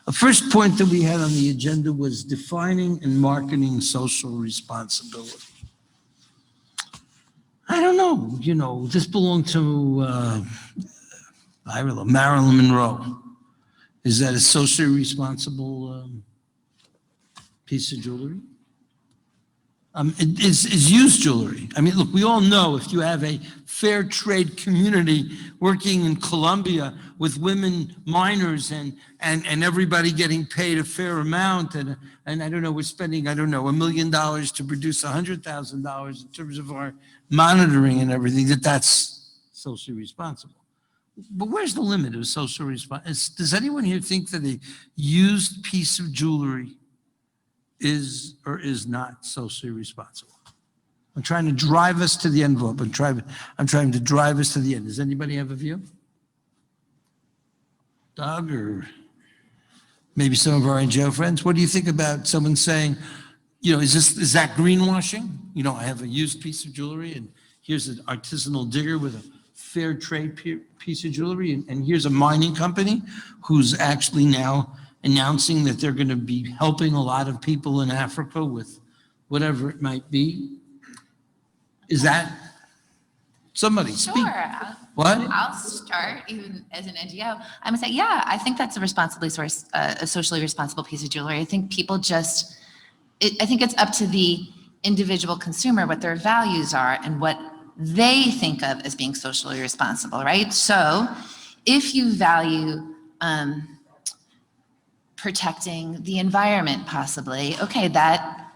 The first point that we had on the agenda was defining and marketing social responsibility. I don't know, this belonged to, I don't know, Marilyn Monroe. Is that a socially responsible piece of jewelry? It's used jewelry. I mean, look, we all know if you have a fair trade community working in Colombia with women miners and everybody getting paid a fair amount, and I don't know, we're spending, I don't know, $1 million to produce $100,000 in terms of our monitoring and everything, that's socially responsible. But where's the limit of social responsibility? Does anyone here think that a used piece of jewelry is or is not socially responsible? I'm trying to drive us to the envelope. I'm trying to drive us to the end. Does anybody have a view? Doug, or maybe some of our NGO friends? What do you think about someone saying, is that greenwashing? I have a used piece of jewelry, and here's an artisanal digger with a fair trade piece of jewelry, and here's a mining company who's actually now announcing that they're going to be helping a lot of people in Africa with whatever it might be. Is that somebody speak? Sure. What? I'll start, even as an NGO. I'm gonna say, yeah, I think that's a socially responsible piece of jewelry. I think people I think it's up to the individual consumer what their values are and what they think of as being socially responsible, right? So if you value protecting the environment, possibly, okay, that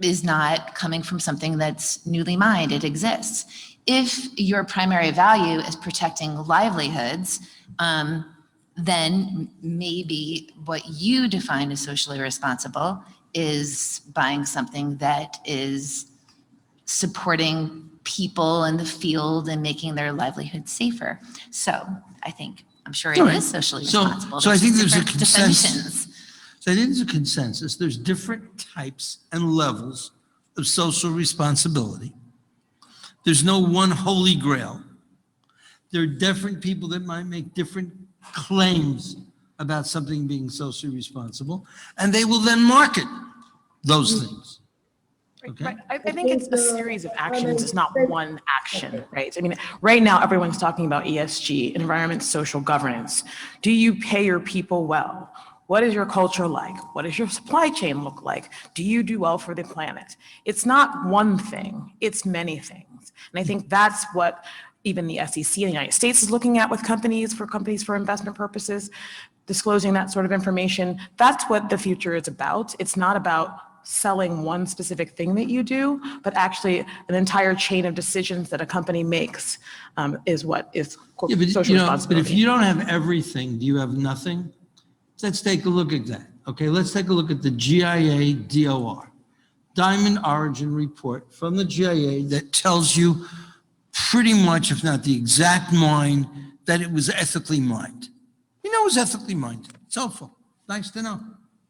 is not coming from something that's newly mined, it exists. If your primary value is protecting livelihoods, then maybe what you define as socially responsible is buying something that is supporting people in the field and making their livelihood safer. So I'm sure it is socially responsible. So I think there's a consensus. Definitions. So I think there's a consensus. There's different types and levels of social responsibility. There's no one holy grail. There are different people that might make different claims about something being socially responsible, and they will then market those things. Okay. Right. I think it's a series of actions. It's not one action, right? I mean, right now, everyone's talking about ESG, environment, social governance. Do you pay your people well? What is your culture like? What does your supply chain look like? Do you do well for the planet? It's not one thing, it's many things. And I think that's what even the SEC in the United States is looking at with companies for investment purposes, disclosing that sort of information. That's what the future is about. It's not about selling one specific thing that you do, but actually an entire chain of decisions that a company makes is what is social responsibility. But if you don't have everything, do you have nothing? Let's take a look at that. Okay, let's take a look at the GIA DOR, Diamond Origin Report from the GIA, that tells you pretty much, if not the exact mine, that it was ethically mined. It was ethically mined. It's helpful. Nice to know.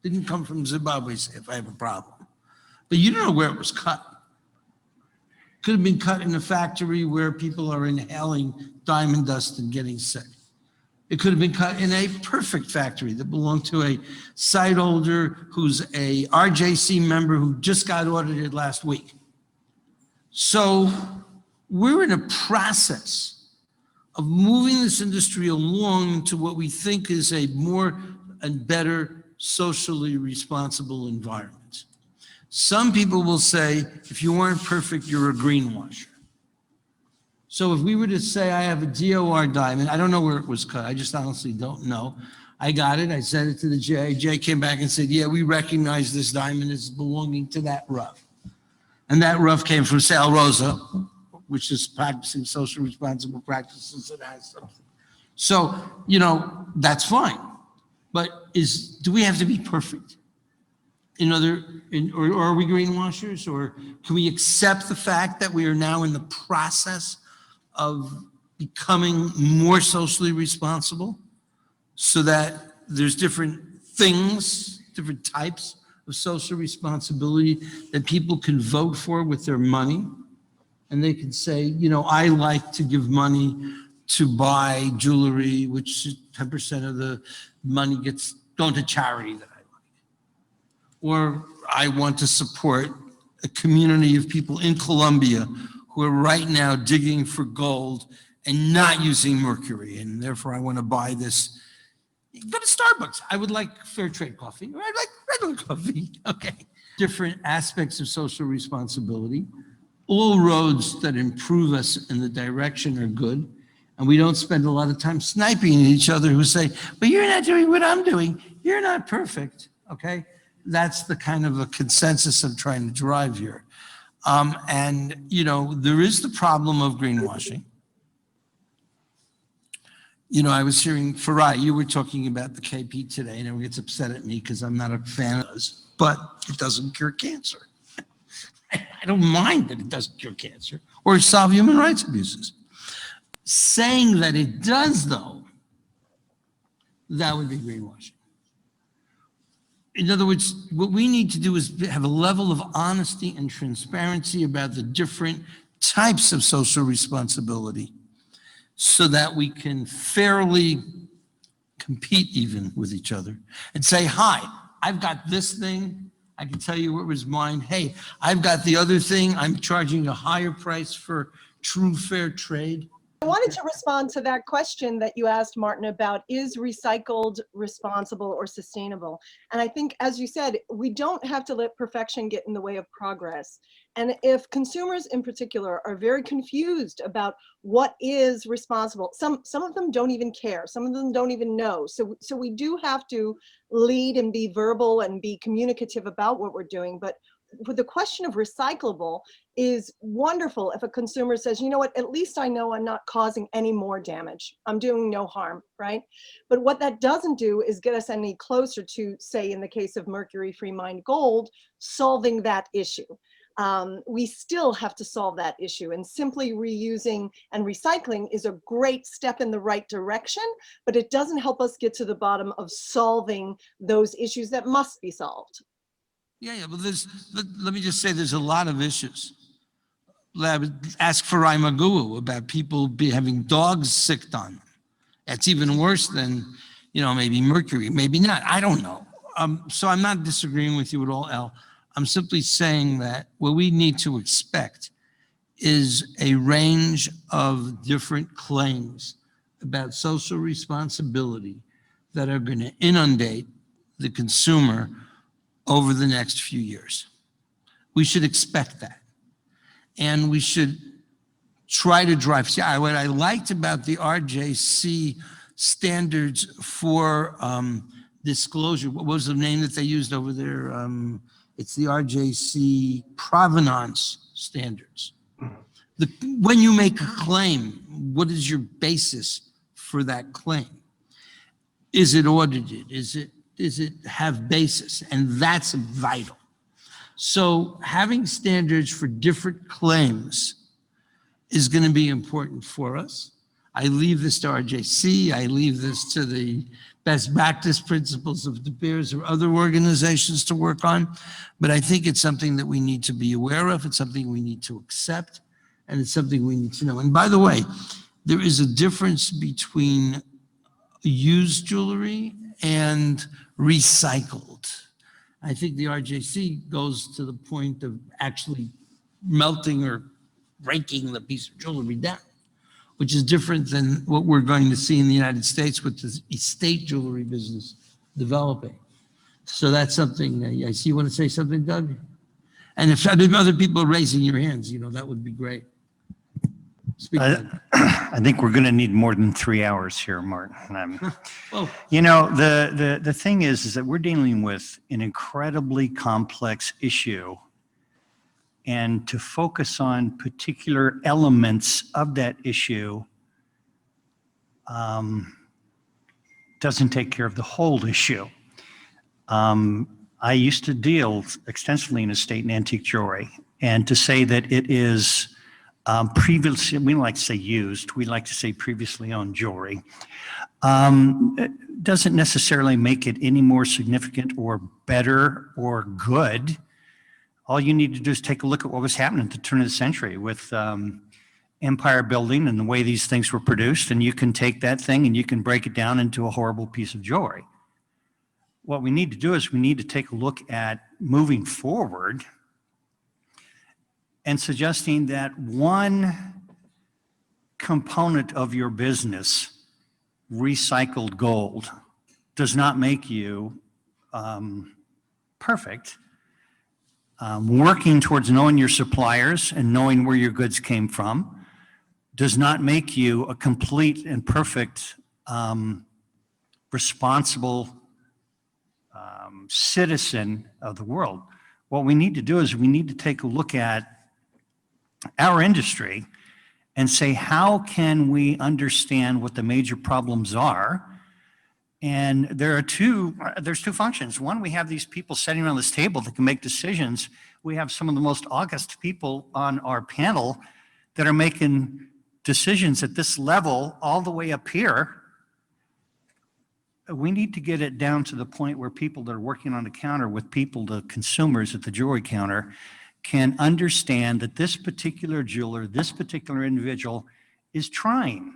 Didn't come from Zimbabwe, say, if I have a problem. But you don't know where it was cut. Could have been cut in a factory where people are inhaling diamond dust and getting sick. It could have been cut in a perfect factory that belonged to a site holder who's a RJC member who just got audited last week. So we're in a process of moving this industry along to what we think is a more and better socially responsible environment. Some people will say, if you weren't perfect, you're a greenwasher. So if we were to say I have a DOR diamond, I don't know where it was cut. I just honestly don't know. I got it. I sent it to the GIA. GIA came back and said, yeah, we recognize this diamond as belonging to that rough. And that rough came from Sal Rosa, which is practicing social responsible practices that has something. So, that's fine. But do we have to be perfect? Or are we greenwashers? Or can we accept the fact that we are now in the process of becoming more socially responsible so that there's different things, different types of social responsibility that people can vote for with their money? And they can say, I like to give money to buy jewelry, which 10% of the money gets going to charity that I like. Or I want to support a community of people in Colombia who are right now digging for gold and not using mercury. And therefore I want to buy this. Go to Starbucks. I would like fair trade coffee, or I'd like regular coffee. Okay. Different aspects of social responsibility. All roads that improve us in the direction are good. And we don't spend a lot of time sniping at each other who say, but you're not doing what I'm doing. You're not perfect. Okay. That's the kind of a consensus I'm trying to drive here. And, you know, there is the problem of greenwashing. You know, I was hearing, Farai, you were talking about the KP today, and everyone gets upset at me because I'm not a fan of those, but it doesn't cure cancer. I don't mind that it doesn't cure cancer or solve human rights abuses. Saying that it does, though, that would be greenwashing. In other words, what we need to do is have a level of honesty and transparency about the different types of social responsibility so that we can fairly compete even with each other and say, hi, I've got this thing. I can tell you what was mine. Hey, I've got the other thing. I'm charging a higher price for true fair trade. I wanted to respond to that question that you asked, Martin, about is recycled responsible or sustainable? And I think, as you said, we don't have to let perfection get in the way of progress. And if consumers in particular are very confused about what is responsible, some of them don't even care. Some of them don't even know. So we do have to lead and be verbal and be communicative about what we're doing. But with the question of recyclable is wonderful if a consumer says, you know what, at least I know I'm not causing any more damage. I'm doing no harm, right? But what that doesn't do is get us any closer to, say, in the case of mercury-free mined gold, solving that issue. We still have to solve that issue, and simply reusing and recycling is a great step in the right direction, but it doesn't help us get to the bottom of solving those issues that must be solved. Yeah, but let me just say there's a lot of issues. Ask Farai Magoo about people having dogs sicked on them. That's even worse than, you know, maybe mercury, maybe not. I don't know. So I'm not disagreeing with you at all, El. I'm simply saying that what we need to expect is a range of different claims about social responsibility that are going to inundate the consumer over the next few years. We should expect that. And we should try to drive. See, what I liked about the RJC standards for disclosure, what was the name that they used over there? It's the RJC provenance standards. When you make a claim, what is your basis for that claim? Is it audited? Does it have basis? And that's vital. So having standards for different claims is going to be important for us. I leave this to RJC. I leave this to the best practice principles of De Beers or other organizations to work on. But I think it's something that we need to be aware of. It's something we need to accept. And it's something we need to know. And by the way, there is a difference between used jewelry and recycled. I think the RJC goes to the point of actually melting or breaking the piece of jewelry down, which is different than what we're going to see in the United States with the estate jewelry business developing. So that's something, I see you want to say something, Doug? And if other people are raising your hands, you know, that would be great. I think we're going to need more than 3 hours here, Martin. Well, you know, the thing is that we're dealing with an incredibly complex issue, and to focus on particular elements of that issue doesn't take care of the whole issue. I used to deal extensively in estate and antique jewelry, and to say that it is previously, we don't like to say used, we like to say previously owned jewelry, it doesn't necessarily make it any more significant or better or good. All you need to do is take a look at what was happening at the turn of the century with empire building and the way these things were produced, and you can take that thing and you can break it down into a horrible piece of jewelry. what we need to do is we need to take a look at moving forward and suggesting that one component of your business, recycled gold, does not make you perfect. Working towards knowing your suppliers and knowing where your goods came from does not make you a complete and perfect, responsible citizen of the world. What we need to do is we need to take a look at our industry and say, how can we understand what the major problems are? And there's two functions. One, we have these people sitting around this table that can make decisions. We have some of the most august people on our panel that are making decisions at this level all the way up here. We need to get it down to the point where people that are working on the counter with people, the consumers at the jewelry counter, can understand that this particular jeweler, this particular individual is trying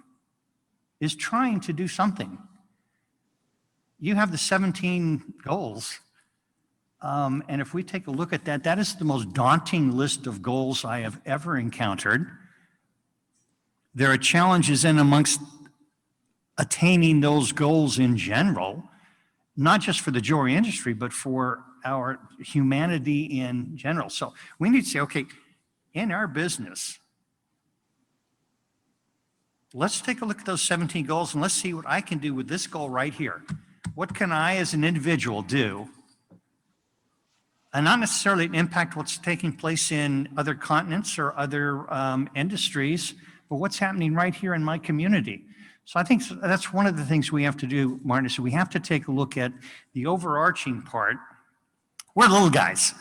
to do something. You have the 17 goals. And if we take a look at that, that is the most daunting list of goals I have ever encountered. There are challenges in amongst attaining those goals in general, not just for the jewelry industry, but for our humanity in general. So we need to say, okay, in our business, let's take a look at those 17 goals and let's see what I can do with this goal right here. What can I as an individual do? And not necessarily impact what's taking place in other continents or other industries, but what's happening right here in my community. So I think that's one of the things we have to do, Martin, is we have to take a look at the overarching part. We're little guys,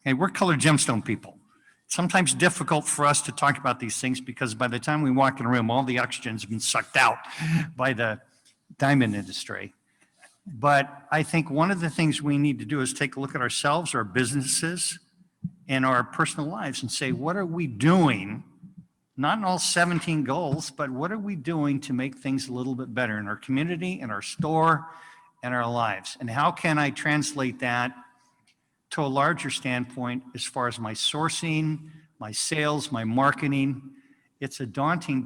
okay? We're colored gemstone people. It's sometimes difficult for us to talk about these things because by the time we walk in a room, all the oxygen's been sucked out by the diamond industry. But I think one of the things we need to do is take a look at ourselves, our businesses, and our personal lives and say, what are we doing? Not in all 17 goals, but what are we doing to make things a little bit better in our community, in our store, and our lives? And how can I translate that to a larger standpoint as far as my sourcing, my sales, my marketing? It's a daunting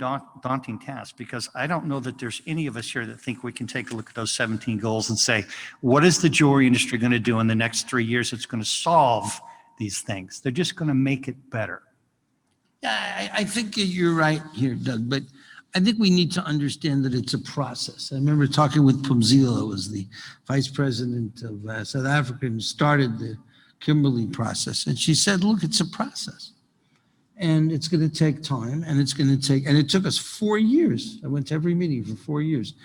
task because I don't know that there's any of us here that think we can take a look at those 17 goals and say, what is the jewelry industry going to do in the next 3 years that's going to solve these things? They're just going to make it better. Yeah, I think you're right here, Doug, but I think we need to understand that it's a process. I remember talking with Pumzila, who was the vice president of South Africa and started the Kimberley process. And she said, look, it's a process. And it's going to take time, and it took us 4 years. I went to every meeting for 4 years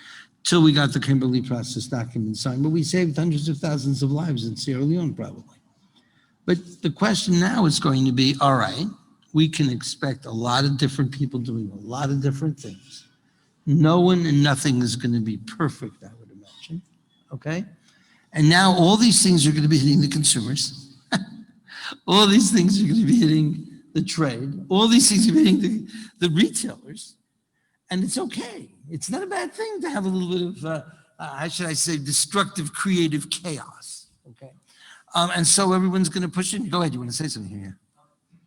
till we got the Kimberley process document signed. But we saved hundreds of thousands of lives in Sierra Leone, probably. But the question now is going to be, all right, we can expect a lot of different people doing a lot of different things. No one and nothing is going to be perfect, I would imagine, okay? And now all these things are going to be hitting the consumers. All these things are going to be hitting the trade. All these things are hitting the retailers. And it's okay. It's not a bad thing to have a little bit of, how should I say, destructive, creative chaos, okay? And so everyone's going to push in. Go ahead, you want to say something here?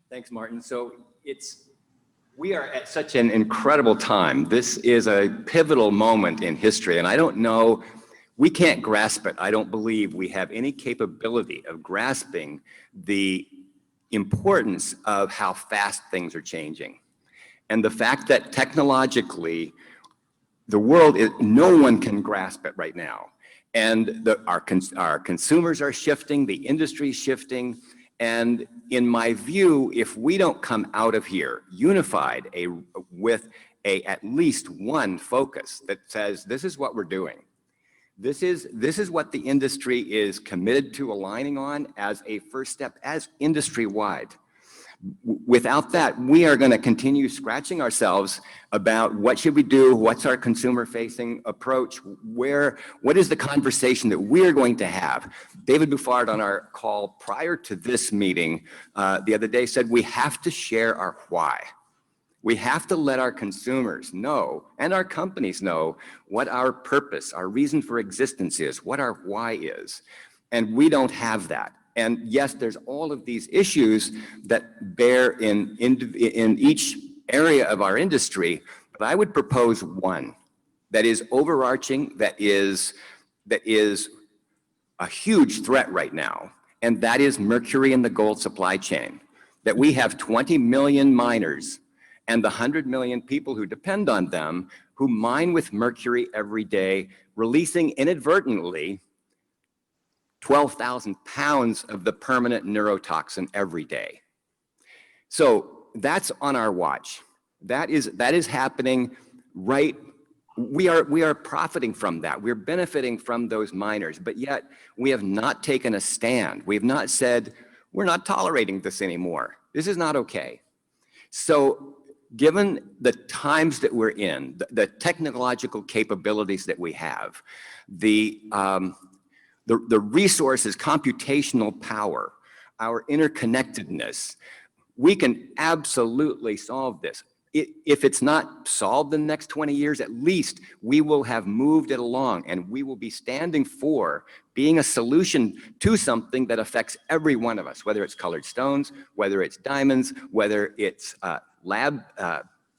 Thanks, Martin. So we are at such an incredible time. This is a pivotal moment in history, and I don't know, we can't grasp it. I don't believe we have any capability of grasping the importance of how fast things are changing. And the fact that technologically, the world is, no one can grasp it right now. And our consumers are shifting, the industry is shifting. And in my view, if we don't come out of here unified with at least one focus that says, this is what we're doing. This is what the industry is committed to aligning on as a first step, as industry-wide. Without that, we are going to continue scratching ourselves about what should we do, what's our consumer-facing approach, what is the conversation that we're going to have. David Buffard on our call prior to this meeting the other day said we have to share our why. We have to let our consumers know and our companies know what our purpose, our reason for existence is, what our why is. And we don't have that. And yes, there's all of these issues that bear in each area of our industry, but I would propose one that is overarching, that is a huge threat right now, and that is Mercury and the gold supply chain. That we have 20 million miners and the 100 million people who depend on them who mine with mercury every day, releasing inadvertently 12,000 pounds of the permanent neurotoxin every day. So that's on our watch. That is happening right. We are profiting from that. We're benefiting from those miners, but yet we have not taken a stand. We have not said, we're not tolerating this anymore. This is not okay. So given the times that we're in, the technological capabilities that we have, the resources, computational power, our interconnectedness, we can absolutely solve this. If it's not solved in the next 20 years, at least we will have moved it along, and we will be standing for being a solution to something that affects every one of us, whether it's colored stones, whether it's diamonds, whether it's lab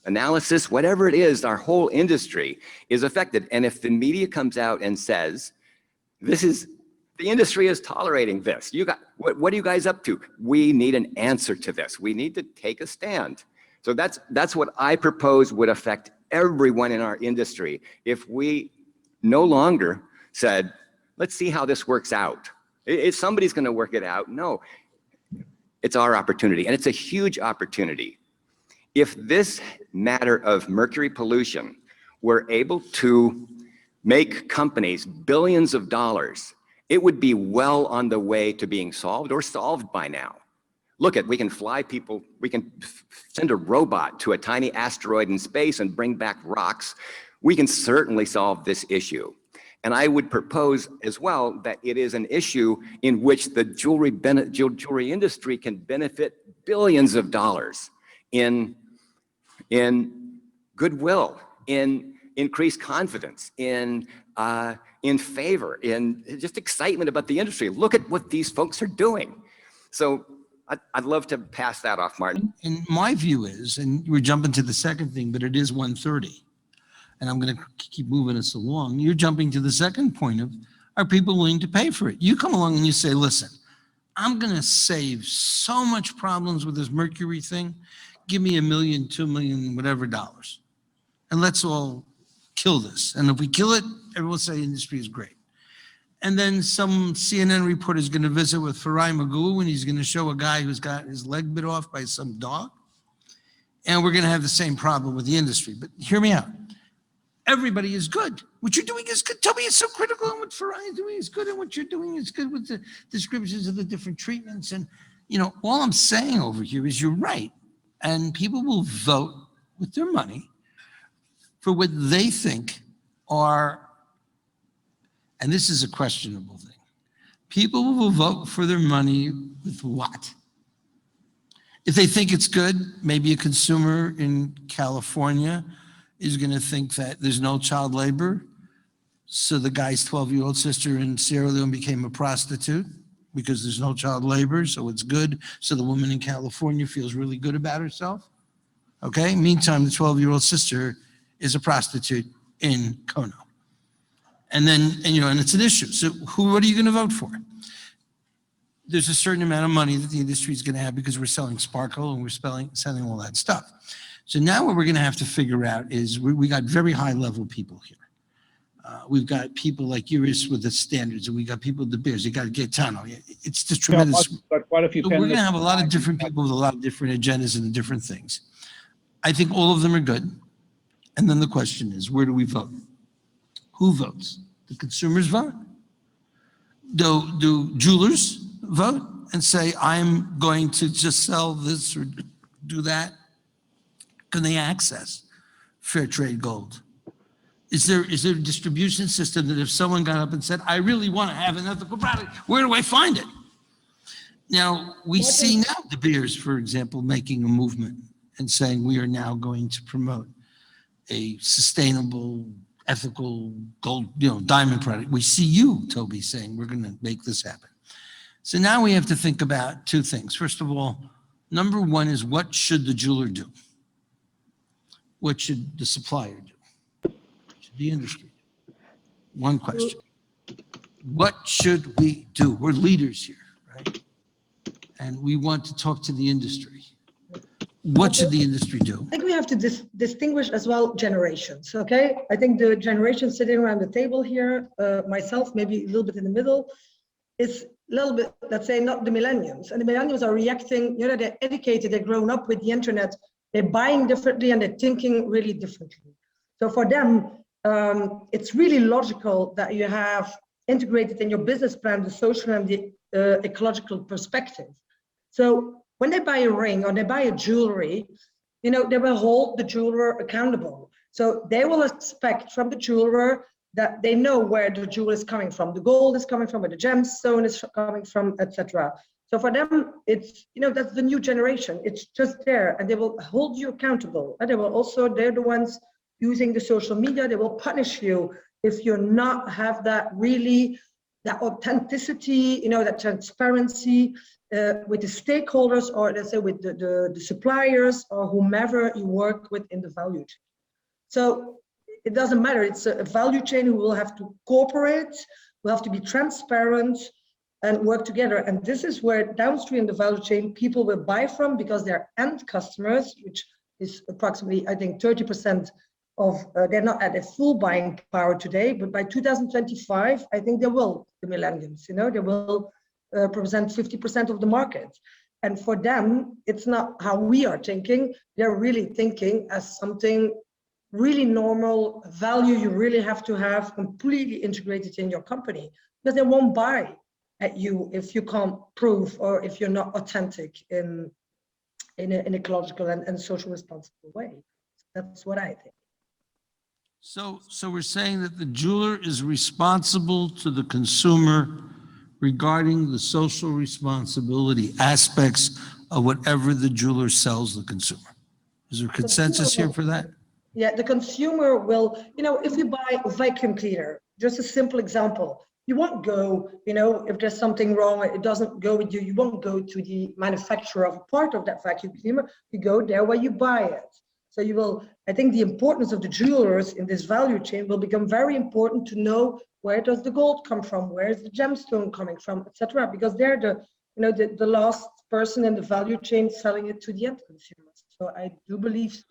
analysis, whatever it is, our whole industry is affected. And if the media comes out and says, the industry is tolerating this, what are you guys up to? We need an answer to this. We need to take a stand. So that's what I propose would affect everyone in our industry if we no longer said, let's see how this works out. If somebody's going to work it out, no, it's our opportunity, and it's a huge opportunity. If this matter of mercury pollution were able to make companies billions of dollars, it would be well on the way to being solved or solved by now. Look we can fly people, we can send a robot to a tiny asteroid in space and bring back rocks. We can certainly solve this issue. And I would propose as well that it is an issue in which the jewelry industry can benefit billions of dollars in goodwill, in increased confidence, in favor, in just excitement about the industry. Look at what these folks are doing. So I'd love to pass that off, Martin. And my view is, and we're jumping to the second thing, but it is 1:30, and I'm going to keep moving us along. You're jumping to the second point of, are people willing to pay for it? You come along and you say, listen, I'm going to save so much problems with this mercury thing. Give me $1 million, $2 million, whatever dollars, and let's all kill this. And if we kill it, everyone will say industry is great. And then some CNN reporter is going to visit with Farai Magoo, and he's going to show a guy who's got his leg bit off by some dog. And we're going to have the same problem with the industry. But hear me out. Everybody is good. What you're doing is good. Tell me it's so critical, and what Farai is doing is good, and what you're doing is good with the descriptions of the different treatments. And, all I'm saying over here is you're right. And people will vote with their money for what they think are, and this is a questionable thing, people will vote for their money with what? If they think it's good, maybe a consumer in California is going to think that there's no child labor, so the guy's 12-year-old sister in Sierra Leone became a prostitute because there's no child labor, so it's good. So the woman in California feels really good about herself. Okay? Meantime, the 12-year-old sister is a prostitute in Kono. And then, and it's an issue. So what are you going to vote for? There's a certain amount of money that the industry is going to have because we're selling sparkle and we're selling all that stuff. So now what we're going to have to figure out is we got very high level people here. We've got people like Iris with the standards, and we got people with the beers. You got Gaetano. It's just tremendous. But quite a few. So we're going to have a lot of different people with a lot of different agendas and different things. I think all of them are good. And then the question is, where do we vote? Who votes? The consumers vote? Do jewelers vote and say, I'm going to just sell this or do that? Can they access fair trade gold? Is there a distribution system that if someone got up and said, I really want to have an ethical product, where do I find it? Now, we see now De Beers, for example, making a movement and saying we are now going to promote a sustainable, ethical gold, diamond product. We see you, Toby, saying we're going to make this happen. So now we have to think about two things. First of all, number one is what should the jeweler do? What should the supplier do? What should the industry do? One question. What should we do? We're leaders here, right? And we want to talk to the industry. What should the industry do? I think we have to distinguish as well generations, okay? I think the generation sitting around the table here, myself, maybe a little bit in the middle, is a little bit, let's say, not the millennials. And the millennials are reacting, they're educated, they've grown up with the internet, they're buying differently and they're thinking really differently. So for them, it's really logical that you have integrated in your business plan the social and the ecological perspective. So when they buy a ring or they buy a jewelry, they will hold the jeweler accountable. So they will expect from the jeweler that they know where the jewel is coming from, the gold is coming from, where the gemstone is coming from, etc. So for them, it's, that's the new generation. It's just there, and they will hold you accountable. And they will also, they're the ones using the social media. They will punish you if you're not have that really, that authenticity, that transparency with the stakeholders, or let's say with the suppliers or whomever you work with in the value chain. So it doesn't matter. It's a value chain who will have to cooperate, will have to be transparent and work together. And this is where downstream in the value chain people will buy from, because they're end customers, which is approximately, I think, 30% of, they're not at a full buying power today, but by 2025, I think they will, the millennials, they will represent 50% of the market. And for them, it's not how we are thinking. They're really thinking as something really normal value you really have to have completely integrated in your company, because they won't buy at you if you can't prove or if you're not authentic in an ecological and social responsible way. That's what I think. So we're saying that the jeweler is responsible to the consumer regarding the social responsibility aspects of whatever the jeweler sells the consumer. Is there consensus here for that? Yeah, the consumer will, if you buy a vacuum cleaner, just a simple example, you won't go, if there's something wrong, it doesn't go with you, you won't go to the manufacturer of a part of that vacuum cleaner, you go there where you buy it. So you will, I think the importance of the jewelers in this value chain will become very important to know where does the gold come from, where is the gemstone coming from, etc. Because they're the last person in the value chain selling it to the end consumers. So I do believe